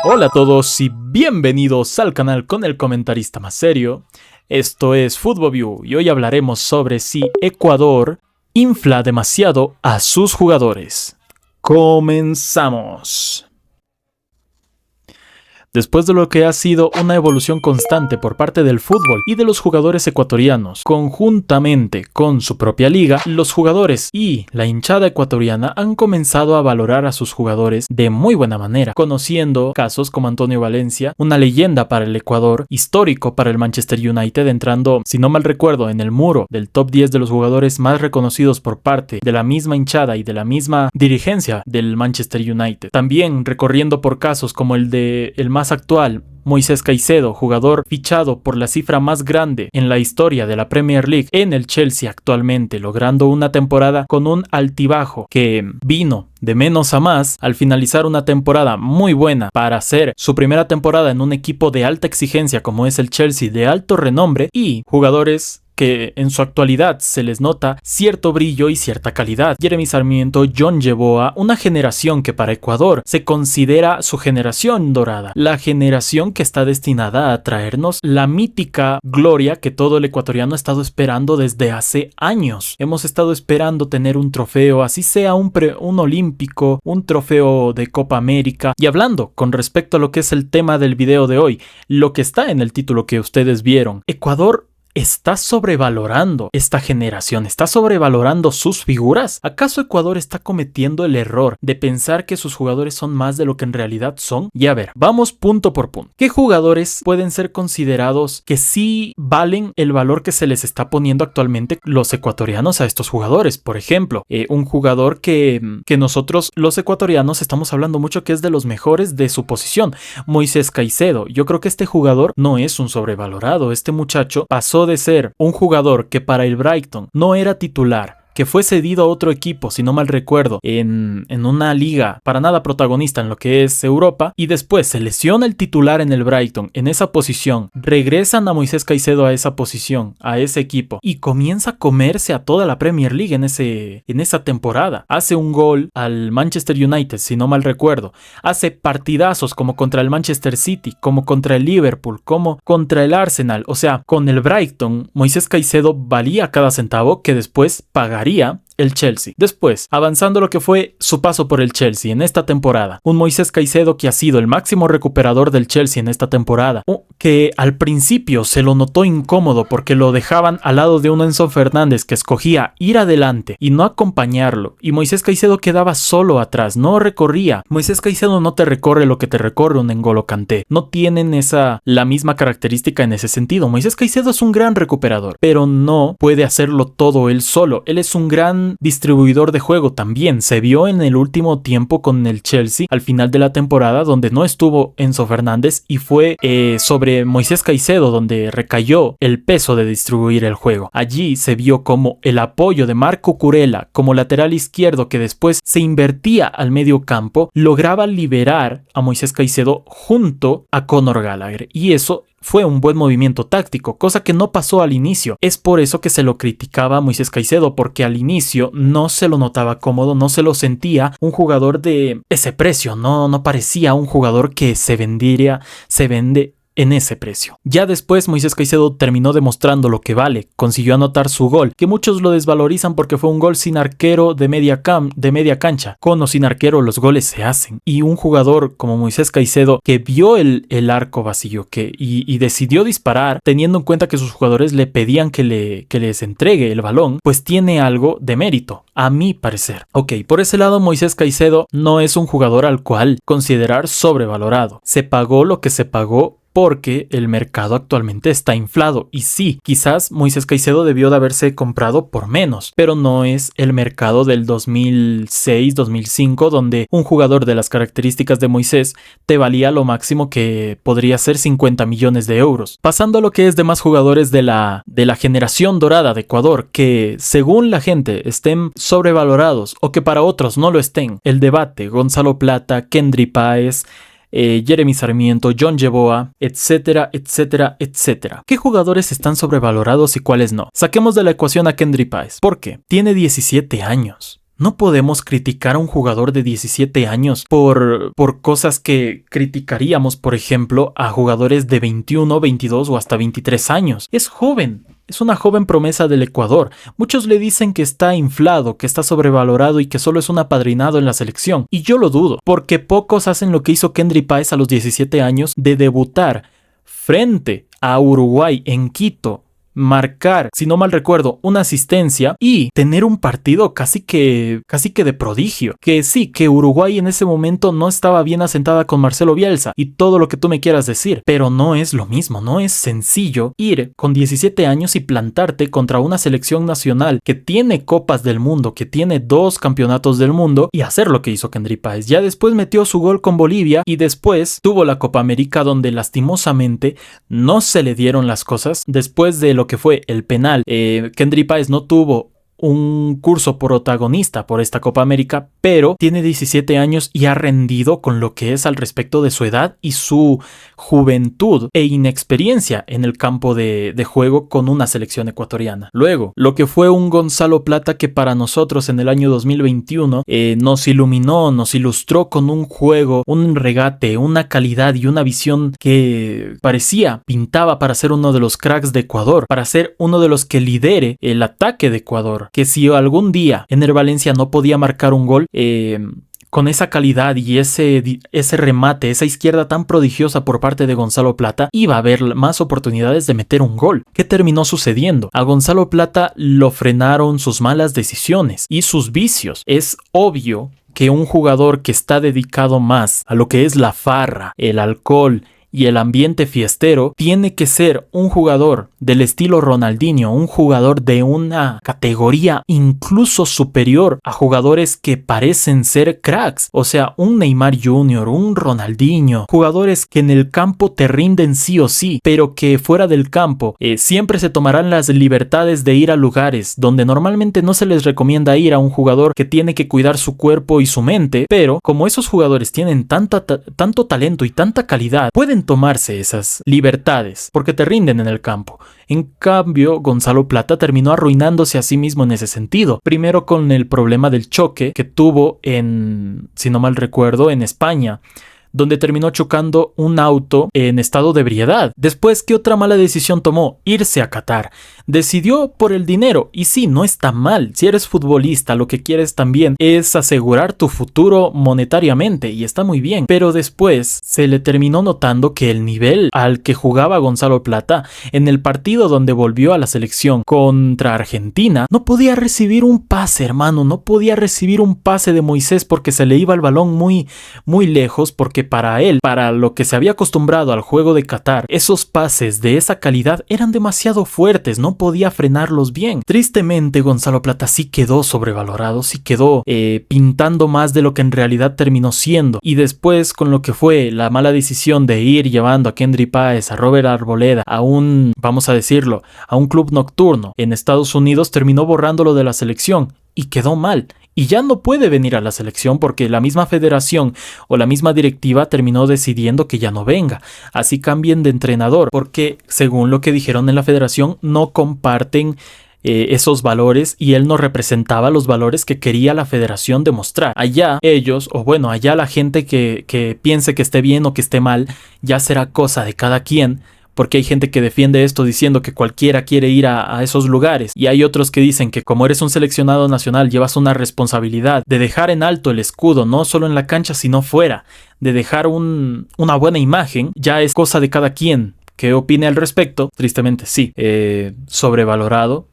Hola a todos y bienvenidos al canal con el comentarista más serio. Esto es FutboView y hoy hablaremos sobre si Ecuador infla demasiado a sus jugadores. Comenzamos. Después de lo que ha sido una evolución constante por parte del fútbol y de los jugadores ecuatorianos, conjuntamente con su propia liga, los jugadores y la hinchada ecuatoriana han comenzado a valorar a sus jugadores de muy buena manera, conociendo casos como Antonio Valencia, una leyenda para el Ecuador, histórico para el Manchester United, entrando, si no mal recuerdo, en el muro del top 10 de los jugadores más reconocidos por parte de la misma hinchada y de la misma dirigencia del Manchester United. También recorriendo por casos como el de el más actual, Moisés Caicedo, jugador fichado por la cifra más grande en la historia de la Premier League en el Chelsea actualmente, logrando una temporada con un altibajo que vino de menos a más al finalizar una temporada muy buena para hacer su primera temporada en un equipo de alta exigencia como es el Chelsea, de alto renombre, y jugadores que en su actualidad se les nota cierto brillo y cierta calidad. Jeremy Sarmiento, John Yeboah, una generación que para Ecuador se considera su generación dorada, la generación que está destinada a traernos la mítica gloria que todo el ecuatoriano ha estado esperando desde hace años. Hemos estado esperando tener un trofeo, así sea un olímpico, un trofeo de Copa América. Y hablando con respecto a lo que es el tema del video de hoy, lo que está en el título que ustedes vieron, Ecuador ¿está sobrevalorando esta generación? ¿Está sobrevalorando sus figuras? ¿Acaso Ecuador está cometiendo el error de pensar que sus jugadores son más de lo que en realidad son? Y a ver, vamos punto por punto. ¿Qué jugadores pueden ser considerados que sí valen el valor que se les está poniendo actualmente los ecuatorianos a estos jugadores? Por ejemplo, un jugador que nosotros los ecuatorianos estamos hablando mucho que es de los mejores de su posición, Moisés Caicedo. Yo creo que este jugador no es un sobrevalorado. Este muchacho pasó de ser un jugador que para el Brighton no era titular, que fue cedido a otro equipo, si no mal recuerdo, en una liga para nada protagonista en lo que es Europa, y después se lesiona el titular en el Brighton, en esa posición, regresan a Moisés Caicedo a esa posición, a ese equipo, y comienza a comerse a toda la Premier League en esa temporada. Hace un gol al Manchester United, si no mal recuerdo, hace partidazos como contra el Manchester City, como contra el Liverpool, como contra el Arsenal. O sea, con el Brighton, Moisés Caicedo valía cada centavo que después pagaría el Chelsea. Después, avanzando lo que fue su paso por el Chelsea en esta temporada, un Moisés Caicedo que ha sido el máximo recuperador del Chelsea en esta temporada, que al principio se lo notó incómodo porque lo dejaban al lado de un Enzo Fernández que escogía ir adelante y no acompañarlo, y Moisés Caicedo quedaba solo atrás, no recorría. Moisés Caicedo no te recorre lo que te recorre un N'Golo Kanté, no tienen la misma característica en ese sentido. Moisés Caicedo es un gran recuperador, pero no puede hacerlo todo él solo. Él es un gran distribuidor de juego también. Se vio en el último tiempo con el Chelsea al final de la temporada, donde no estuvo Enzo Fernández y fue sobre Moisés Caicedo donde recayó el peso de distribuir el juego. Allí se vio como el apoyo de Marco Kurela como lateral izquierdo, que después se invertía al medio campo, lograba liberar a Moisés Caicedo junto a Conor Gallagher, y eso fue un buen movimiento táctico, cosa que no pasó al inicio. Es por eso que se lo criticaba a Moisés Caicedo, porque al inicio no se lo notaba cómodo, no se lo sentía un jugador de ese precio, no parecía un jugador que se vende en ese precio. Ya después Moisés Caicedo terminó demostrando lo que vale, consiguió anotar su gol, que muchos lo desvalorizan porque fue un gol sin arquero de media cancha. Con o sin arquero los goles se hacen, y un jugador como Moisés Caicedo que vio el arco vacío y decidió disparar teniendo en cuenta que sus jugadores le pedían que les entregue el balón, pues tiene algo de mérito, a mi parecer. Ok, por ese lado Moisés Caicedo no es un jugador al cual considerar sobrevalorado. Se pagó lo que se pagó porque el mercado actualmente está inflado. Y sí, quizás Moisés Caicedo debió de haberse comprado por menos, pero no es el mercado del 2006-2005, donde un jugador de las características de Moisés te valía lo máximo que podría ser 50 millones de euros. Pasando a lo que es demás jugadores de la generación dorada de Ecuador, que según la gente estén sobrevalorados o que para otros no lo estén. El debate: Gonzalo Plata, Kendry Páez, Jeremy Sarmiento, John Yeboah, etcétera, etcétera, etcétera. ¿Qué jugadores están sobrevalorados y cuáles no? Saquemos de la ecuación a Kendry Páez. ¿Por qué? Tiene 17 años. No podemos criticar a un jugador de 17 años por cosas que criticaríamos, por ejemplo, a jugadores de 21, 22 o hasta 23 años. Es joven. Es una joven promesa del Ecuador. Muchos le dicen que está inflado, que está sobrevalorado y que solo es un apadrinado en la selección. Y yo lo dudo, porque pocos hacen lo que hizo Kendry Páez a los 17 años de debutar frente a Uruguay en Quito, marcar, si no mal recuerdo, una asistencia y tener un partido casi que de prodigio. Que sí, que Uruguay en ese momento no estaba bien asentada con Marcelo Bielsa y todo lo que tú me quieras decir, pero no es lo mismo, no es sencillo ir con 17 años y plantarte contra una selección nacional que tiene copas del mundo, que tiene 2 campeonatos del mundo y hacer lo que hizo Kendry Páez. Ya después metió su gol con Bolivia y después tuvo la Copa América donde lastimosamente no se le dieron las cosas. Después de lo que fue el penal, Kendry Páez no tuvo un curso protagonista por esta Copa América, pero tiene 17 años y ha rendido con lo que es al respecto de su edad y su juventud e inexperiencia en el campo de juego con una selección ecuatoriana. Luego, lo que fue un Gonzalo Plata que para nosotros en el año 2021 nos iluminó, nos ilustró con un juego, un regate, una calidad y una visión que pintaba para ser uno de los cracks de Ecuador, para ser uno de los que lidere el ataque de Ecuador. Que si algún día Ener Valencia no podía marcar un gol, con esa calidad y ese remate, esa izquierda tan prodigiosa por parte de Gonzalo Plata, iba a haber más oportunidades de meter un gol. ¿Qué terminó sucediendo? A Gonzalo Plata lo frenaron sus malas decisiones y sus vicios. Es obvio que un jugador que está dedicado más a lo que es la farra, el alcohol y el ambiente fiestero, tiene que ser un jugador del estilo Ronaldinho, un jugador de una categoría incluso superior a jugadores que parecen ser cracks, o sea, un Neymar Jr., un Ronaldinho, jugadores que en el campo te rinden sí o sí, pero que fuera del campo siempre se tomarán las libertades de ir a lugares donde normalmente no se les recomienda ir a un jugador que tiene que cuidar su cuerpo y su mente, pero como esos jugadores tienen tanto talento y tanta calidad, pueden tomarse esas libertades porque te rinden en el campo. En cambio, Gonzalo Plata terminó arruinándose a sí mismo en ese sentido. Primero con el problema del choque que tuvo si no mal recuerdo, en España, donde terminó chocando un auto en estado de ebriedad. Después, ¿qué otra mala decisión tomó? Irse a Qatar. Decidió por el dinero, y sí, no está mal. Si eres futbolista, lo que quieres también es asegurar tu futuro monetariamente, y está muy bien. Pero después se le terminó notando que el nivel al que jugaba Gonzalo Plata en el partido donde volvió a la selección contra Argentina, no podía recibir un pase, hermano, no podía recibir un pase de Moisés porque se le iba el balón muy, muy lejos, porque para él, para lo que se había acostumbrado al juego de Qatar, esos pases de esa calidad eran demasiado fuertes, no podía frenarlos bien. Tristemente, Gonzalo Plata sí quedó sobrevalorado, sí quedó pintando más de lo que en realidad terminó siendo. Y después, con lo que fue la mala decisión de ir llevando a Kendry Páez, a Robert Arboleda, a un, vamos a decirlo, a un club nocturno en Estados Unidos, terminó borrándolo de la selección y quedó mal. Y ya no puede venir a la selección porque la misma federación o la misma directiva terminó decidiendo que ya no venga. Así cambien de entrenador porque, según lo que dijeron en la federación, no comparten esos valores y él no representaba los valores que quería la federación demostrar. Allá ellos, o bueno, allá la gente que piense que esté bien o que esté mal, ya será cosa de cada quien. Porque hay gente que defiende esto diciendo que cualquiera quiere ir a esos lugares, y hay otros que dicen que como eres un seleccionado nacional llevas una responsabilidad de dejar en alto el escudo, no solo en la cancha sino fuera, de dejar una buena imagen. Ya es cosa de cada quien que opine al respecto. Tristemente sí, sobrevalorado,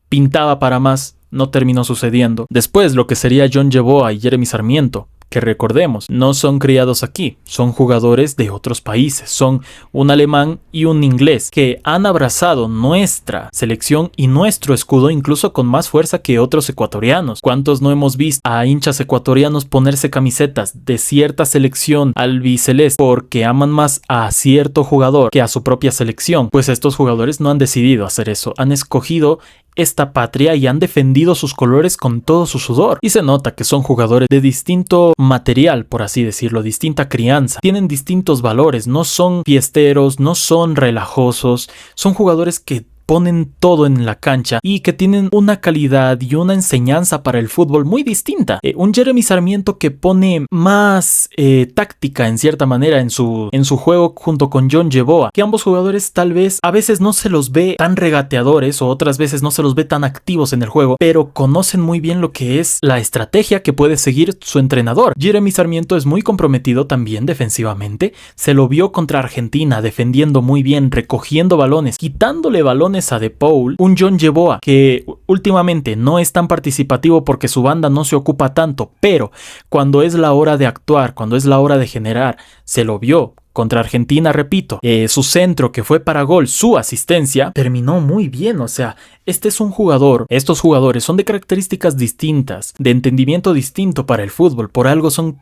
pintaba para más, no terminó sucediendo. Después lo que sería John Yeboah y Jeremy Sarmiento, que recordemos, no son criados aquí, son jugadores de otros países, son un alemán y un inglés que han abrazado nuestra selección y nuestro escudo incluso con más fuerza que otros ecuatorianos. ¿Cuántos no hemos visto a hinchas ecuatorianos ponerse camisetas de cierta selección albiceleste porque aman más a cierto jugador que a su propia selección? Pues estos jugadores no han decidido hacer eso, han escogido esta patria y han defendido sus colores con todo su sudor. Y se nota que son jugadores de distinto material, por así decirlo, distinta crianza. Tienen distintos valores, no son fiesteros, no son relajosos, son jugadores que ponen todo en la cancha y que tienen una calidad y una enseñanza para el fútbol muy distinta. Un Jeremy Sarmiento que pone más táctica en cierta manera en su juego junto con John Yeboah, que ambos jugadores tal vez a veces no se los ve tan regateadores o otras veces no se los ve tan activos en el juego, pero conocen muy bien lo que es la estrategia que puede seguir su entrenador. Jeremy Sarmiento es muy comprometido también defensivamente, se lo vio contra Argentina defendiendo muy bien, recogiendo balones, quitándole balones a De Paul. Un John Yeboah que últimamente no es tan participativo porque su banda no se ocupa tanto, pero cuando es la hora de actuar, cuando es la hora de generar, se lo vio contra Argentina, repito, su centro que fue para gol, su asistencia, terminó muy bien. O sea, este es un jugador, estos jugadores son de características distintas, de entendimiento distinto para el fútbol, por algo son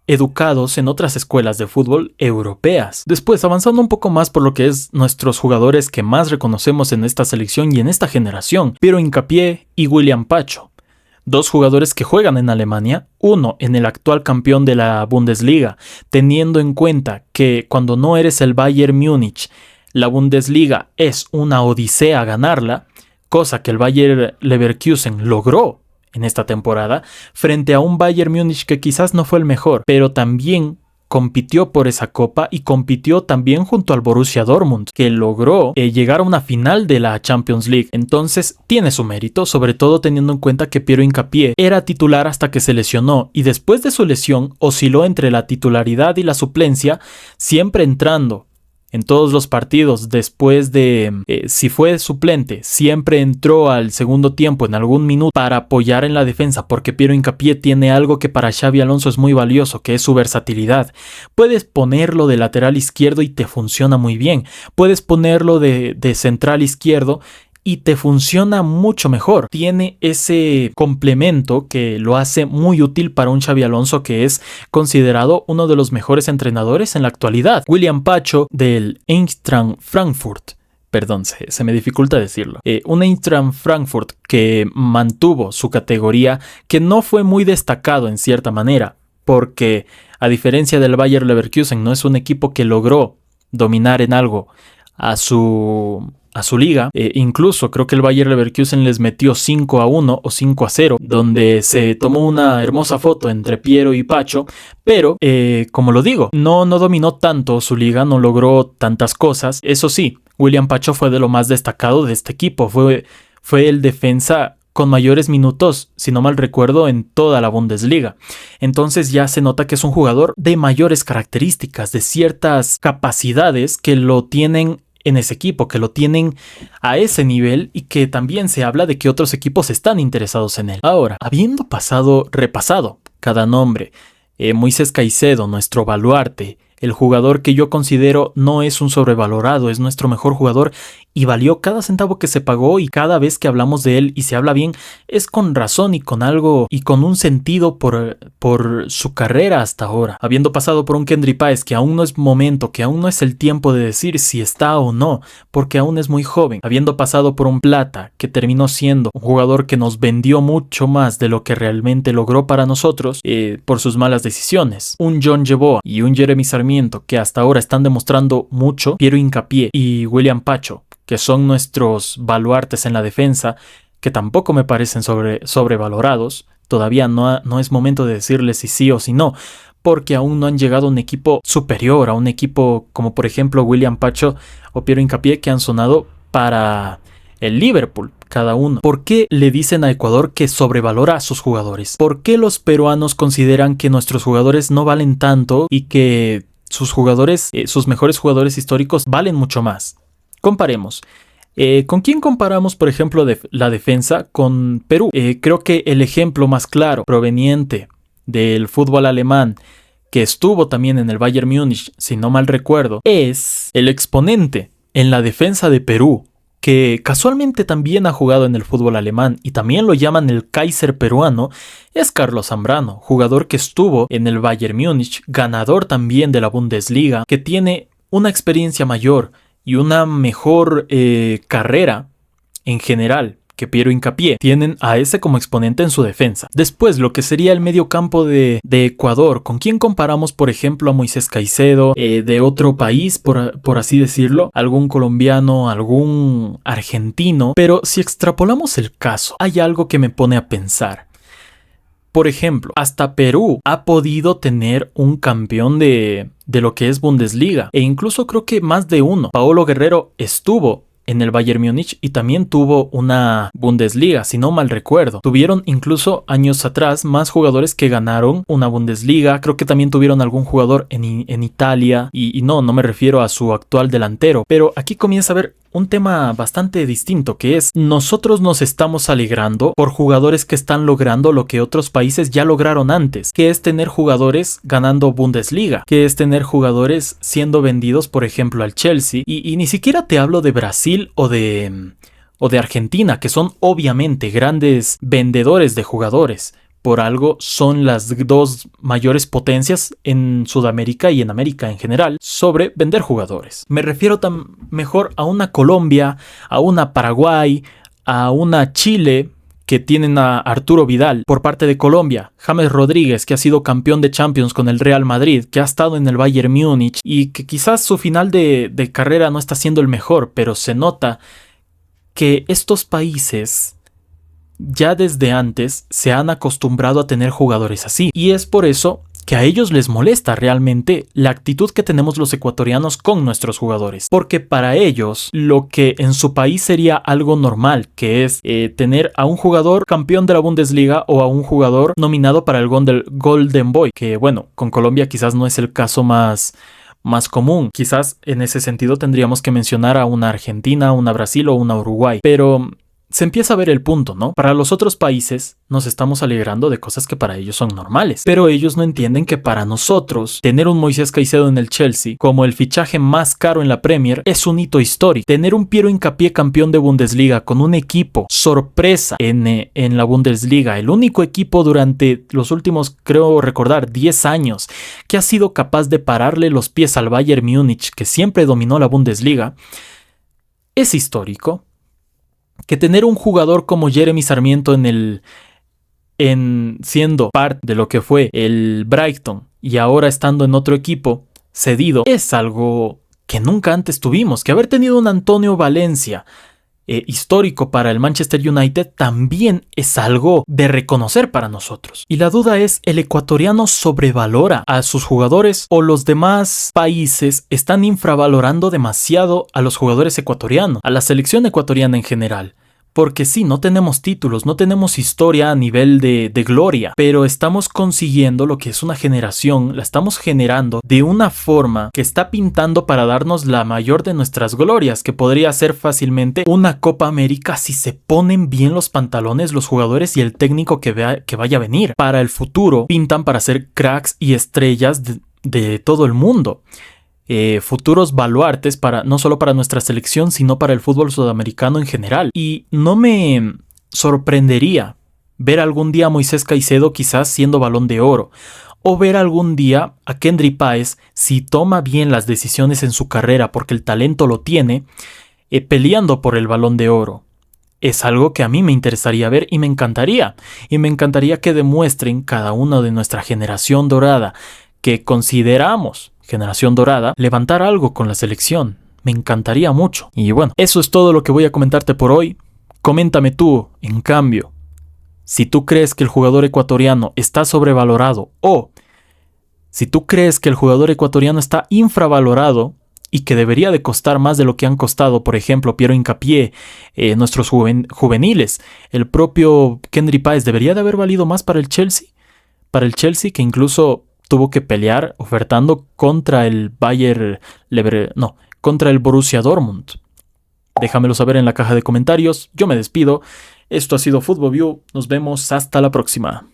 educados en otras escuelas de fútbol europeas. Después, avanzando un poco más por lo que es nuestros jugadores que más reconocemos en esta selección y en esta generación, Piero Hincapié y William Pacho. Dos jugadores que juegan en Alemania, uno en el actual campeón de la Bundesliga, teniendo en cuenta que cuando no eres el Bayern Múnich, la Bundesliga es una odisea ganarla, cosa que el Bayer Leverkusen logró en esta temporada, frente a un Bayern Múnich que quizás no fue el mejor, pero también compitió por esa copa y compitió también junto al Borussia Dortmund, que logró llegar a una final de la Champions League. Entonces tiene su mérito, sobre todo teniendo en cuenta que Piero Hincapié era titular hasta que se lesionó y después de su lesión osciló entre la titularidad y la suplencia, siempre entrando en todos los partidos. Después de, si fue suplente, siempre entró al segundo tiempo en algún minuto para apoyar en la defensa, porque Piero Hincapié tiene algo que para Xabi Alonso es muy valioso, que es su versatilidad. Puedes ponerlo de lateral izquierdo y te funciona muy bien. Puedes ponerlo de central izquierdo y te funciona mucho mejor. Tiene ese complemento que lo hace muy útil para un Xabi Alonso que es considerado uno de los mejores entrenadores en la actualidad. William Pacho del Eintracht Frankfurt. Perdón, se me dificulta decirlo. Un Eintracht Frankfurt que mantuvo su categoría, que no fue muy destacado en cierta manera, porque a diferencia del Bayer Leverkusen no es un equipo que logró dominar en algo a su liga. Incluso creo que el Bayer Leverkusen les metió 5-1 o 5-0, donde se tomó una hermosa foto entre Piero y Pacho, pero como lo digo, no dominó tanto su liga, no logró tantas cosas. Eso sí, William Pacho fue de lo más destacado de este equipo, fue el defensa con mayores minutos, si no mal recuerdo, en toda la Bundesliga. Entonces ya se nota que es un jugador de mayores características, de ciertas capacidades que lo tienen en ese equipo, que lo tienen a ese nivel y que también se habla de que otros equipos están interesados en él. Ahora, habiendo repasado cada nombre, Moisés Caicedo, nuestro baluarte, el jugador que yo considero no es un sobrevalorado, es nuestro mejor jugador y valió cada centavo que se pagó, y cada vez que hablamos de él y se habla bien es con razón y con algo y con un sentido por su carrera hasta ahora. Habiendo pasado por un Kendry Páez que aún no es momento, que aún no es el tiempo de decir si está o no, porque aún es muy joven. Habiendo pasado por un Plata que terminó siendo un jugador que nos vendió mucho más de lo que realmente logró para nosotros por sus malas decisiones. Un John Yeboah y un Jeremy Sarmiento que hasta ahora están demostrando mucho. Piero Hincapié y William Pacho, que son nuestros baluartes en la defensa, que tampoco me parecen sobrevalorados. Todavía no es momento de decirles si sí o si no, porque aún no han llegado a un equipo superior, a un equipo como por ejemplo William Pacho o Piero Hincapié, que han sonado para el Liverpool, cada uno. ¿Por qué le dicen a Ecuador que sobrevalora a sus jugadores? ¿Por qué los peruanos consideran que nuestros jugadores no valen tanto y que sus jugadores, sus mejores jugadores históricos, valen mucho más? Comparemos. ¿Con quién comparamos, por ejemplo, la defensa? Con Perú. Creo que el ejemplo más claro, proveniente del fútbol alemán, que estuvo también en el Bayern Múnich, si no mal recuerdo, es el exponente en la defensa de Perú, que casualmente también ha jugado en el fútbol alemán y también lo llaman el Kaiser peruano, es Carlos Zambrano, jugador que estuvo en el Bayern Múnich, ganador también de la Bundesliga, que tiene una experiencia mayor y una mejor carrera en general que Piero Hincapié. Tienen a ese como exponente en su defensa. Después, lo que sería el medio campo de Ecuador. ¿Con quién comparamos, por ejemplo, a Moisés Caicedo? De otro país, por así decirlo. Algún colombiano, algún argentino. Pero si extrapolamos el caso, hay algo que me pone a pensar. Por ejemplo, hasta Perú ha podido tener un campeón de lo que es Bundesliga. E incluso creo que más de uno. Paolo Guerrero estuvo en el Bayern Múnich y también tuvo una Bundesliga, si no mal recuerdo. Tuvieron incluso años atrás más jugadores que ganaron una Bundesliga. Creo que también tuvieron algún jugador en Italia. Y no me refiero a su actual delantero. Pero aquí comienza a haber un tema bastante distinto, que es nosotros nos estamos alegrando por jugadores que están logrando lo que otros países ya lograron antes, que es tener jugadores ganando Bundesliga, que es tener jugadores siendo vendidos, por ejemplo, al Chelsea, y ni siquiera te hablo de Brasil o de Argentina, que son obviamente grandes vendedores de jugadores. Por algo son las dos mayores potencias en Sudamérica y en América en general sobre vender jugadores. Me refiero mejor a una Colombia, a una Paraguay, a una Chile, que tienen a Arturo Vidal por parte de Colombia, James Rodríguez, que ha sido campeón de Champions con el Real Madrid, que ha estado en el Bayern Múnich y que quizás su final de carrera no está siendo el mejor, pero se nota que estos países ya desde antes se han acostumbrado a tener jugadores así, y es por eso que a ellos les molesta realmente la actitud que tenemos los ecuatorianos con nuestros jugadores, porque para ellos lo que en su país sería algo normal, que es tener a un jugador campeón de la Bundesliga o a un jugador nominado para el Golden Boy, que bueno, con Colombia quizás no es el caso más común. Quizás en ese sentido tendríamos que mencionar a una Argentina, una Brasil o una Uruguay, pero se empieza a ver el punto, ¿no? Para los otros países nos estamos alegrando de cosas que para ellos son normales, pero ellos no entienden que para nosotros tener un Moisés Caicedo en el Chelsea como el fichaje más caro en la Premier es un hito histórico. Tener un Piero Hincapié campeón de Bundesliga con un equipo sorpresa en la Bundesliga, el único equipo durante los últimos, creo recordar, 10 años que ha sido capaz de pararle los pies al Bayern Múnich, que siempre dominó la Bundesliga, es histórico. Que tener un jugador como Jeremy Sarmiento siendo parte de lo que fue el Brighton y ahora estando en otro equipo cedido es algo que nunca antes tuvimos. Que haber tenido un Antonio Valencia histórico para el Manchester United también es algo de reconocer para nosotros. Y la duda es, ¿el ecuatoriano sobrevalora a sus jugadores o los demás países están infravalorando demasiado a los jugadores ecuatorianos, a la selección ecuatoriana en general? Porque sí, no tenemos títulos, no tenemos historia a nivel de gloria, pero estamos consiguiendo lo que es una generación, la estamos generando de una forma que está pintando para darnos la mayor de nuestras glorias, que podría ser fácilmente una Copa América si se ponen bien los pantalones los jugadores y el técnico que vaya a venir. Para el futuro pintan para ser cracks y estrellas de todo el mundo. Futuros baluartes no solo para nuestra selección, sino para el fútbol sudamericano en general. Y no me sorprendería ver algún día a Moisés Caicedo quizás siendo Balón de Oro, o ver algún día a Kendry Páez, si toma bien las decisiones en su carrera porque el talento lo tiene, peleando por el Balón de Oro. Es algo que a mí me interesaría ver y me encantaría que demuestren cada uno de nuestra generación dorada, que consideramos generación dorada, levantar algo con la selección. Me encantaría mucho. Y bueno, eso es todo lo que voy a comentarte por hoy. Coméntame tú, en cambio, si tú crees que el jugador ecuatoriano está sobrevalorado o si tú crees que el jugador ecuatoriano está infravalorado y que debería de costar más de lo que han costado, por ejemplo, Piero Hincapié, nuestros juveniles, el propio Kendry Páez, ¿debería de haber valido más para el Chelsea? Para el Chelsea, que incluso tuvo que pelear ofertando contra el contra el Borussia Dortmund. Déjamelo saber en la caja de comentarios. Yo me despido. Esto ha sido Futbolview. Nos vemos hasta la próxima.